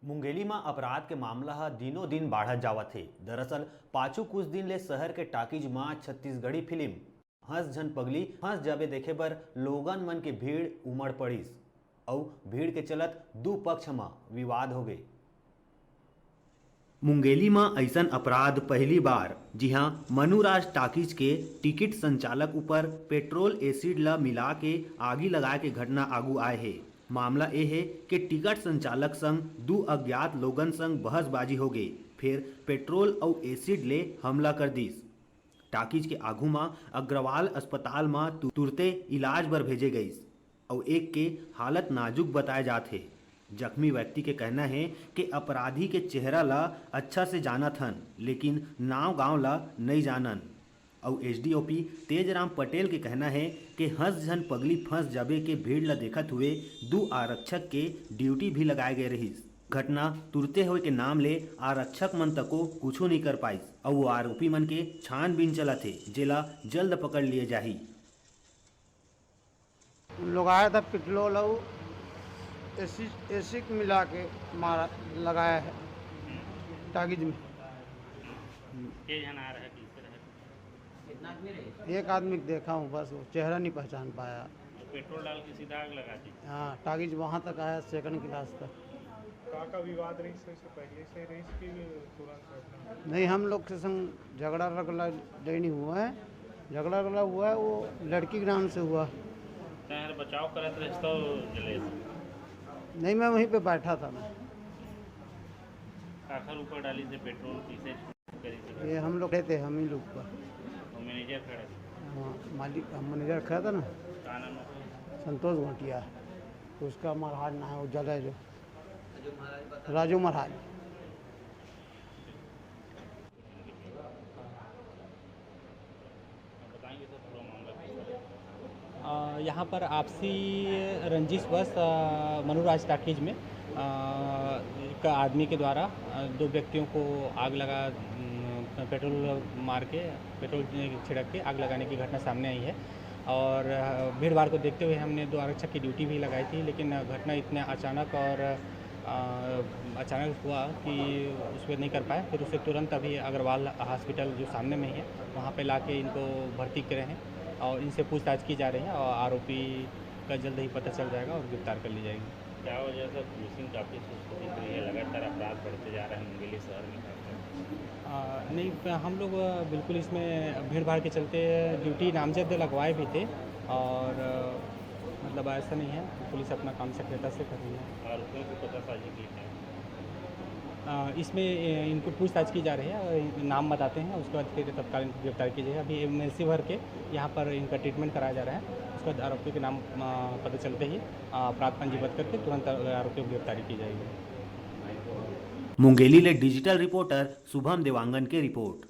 मुंगेली में अपराध के मामला ह दिनों दिन बढ़त जावत है। दरअसल पाछू कुछ दिन ले शहर के टाकीज में छत्तीसगढ़ी फिल्म हंस झन पगली हंस जाबे देखे बर लोगन मन के भीड़ उमड़ पड़िस और भीड़ के चलत दू पक्ष में विवाद हो गए। मुंगेली में ऐसन अपराध पहली बार जी हाँ मनुराज टाकीज के टिकट संचालक ऊपर पेट्रोल एसिड ला मिला के आगी लगाए के घटना आगू आए है। मामला ये है कि टिकट संचालक संग दू अज्ञात लोगन संग बहसबाजी हो गई, फिर पेट्रोल और एसिड ले हमला कर दीस। टाकीज के आगू में अग्रवाल अस्पताल में तुरते इलाज बर भेजे गईस और एक के हालत नाजुक बताए जाते। जख्मी व्यक्ति के कहना है कि अपराधी के चेहरा ला अच्छा से जानत हन लेकिन नाव गांव ला नहीं जानन। और एसडीओपी तेजराम पटेल के कहना है कि हंस झन पगली फंस जाबे के भीड़ ला देखत हुए दू आरक्षक के ड्यूटी भी लगाए गए रहीस। घटना तुरते हुए के नाम ले आरक्षक मन तको कुछ नहीं कर पाइस और वो आरोपी मन के छानबीन चला थे जेला जल्द पकड़ लिए जाही। लोग आया था पेट्रोल और एसिड मिला के मारा लगाया है टाकीज में। एक आदमी को देखा हूँ, बस वो चेहरा नहीं पहचान पाया। पेट्रोल डाल के सीधा आग लगा दी। हाँ, टाकीज वहाँ तक आया, सेकंड क्लास तक। का विवाद रही से पहले से रही कि तुरंत? नहीं, हम लोग के संग झगड़ा रगड़ा नहीं हुआ है। झगड़ा रगड़ा हुआ है वो लड़की के नाम से हुआ। बचाव करत रहे तो जले नहीं, मैं वहीं पे बैठा था। मैं आखिर ऊपर डाली से पेट्रोल पीछे करी ये हम लोग थे, हम ही लोग का मैनेजर खड़े थे। हाँ, मालिक मैनेजर खड़ा था ना, क्या नाम है? संतोष घोटिया। तो उसका महाराज ना है वो जल है जो राजू महाराज। बताएंगे तो पूरा मामला। यहाँ पर आपसी रंजिशवश मनुराज टाकीज में एक आदमी के द्वारा दो व्यक्तियों को आग लगा पेट्रोल मार के पेट्रोल छिड़क के आग लगाने की घटना सामने आई है। और भीड़ भाड़ को देखते हुए हमने दो आरक्षक की ड्यूटी भी लगाई थी, लेकिन घटना इतने अचानक और अचानक हुआ कि उस पर नहीं कर पाए। फिर उसे तुरंत अभी अग्रवाल हॉस्पिटल जो सामने में ही है वहाँ पे लाके इनको भर्ती करे हैं और इनसे पूछताछ की जा रही है और आरोपी का जल्द ही पता चल जाएगा और गिरफ्तार कर ली जाएगी। क्या वजह से पुलिसिंग काफ़ी सुस्त दिख रही है, लगातार अपराध बढ़ते जा रहे हैं मुंगेली शहर में? नहीं, हम लोग बिल्कुल इसमें भीड़ भाड़ के चलते ड्यूटी नामजद लगवाए भी थे और मतलब ऐसा नहीं है, पुलिस अपना काम सक्रियता से कर रही है। आरोपियों को पतासाजी की है इसमें इनको पूछताछ की जा रही है और नाम बताते हैं, उसके बाद फिर तत्काल इनको गिरफ्तार की जाएगी। अभी एमएलसी भर के यहाँ पर इनका ट्रीटमेंट कराया जा रहा है, उसके बाद आरोपियों के नाम पता चलते ही अपराध पंजीबद्ध करके तुरंत आरोपियों की गिरफ्तारी की जाएगी। मुंगेली ले डिजिटल रिपोर्टर शुभम देवांगन की रिपोर्ट।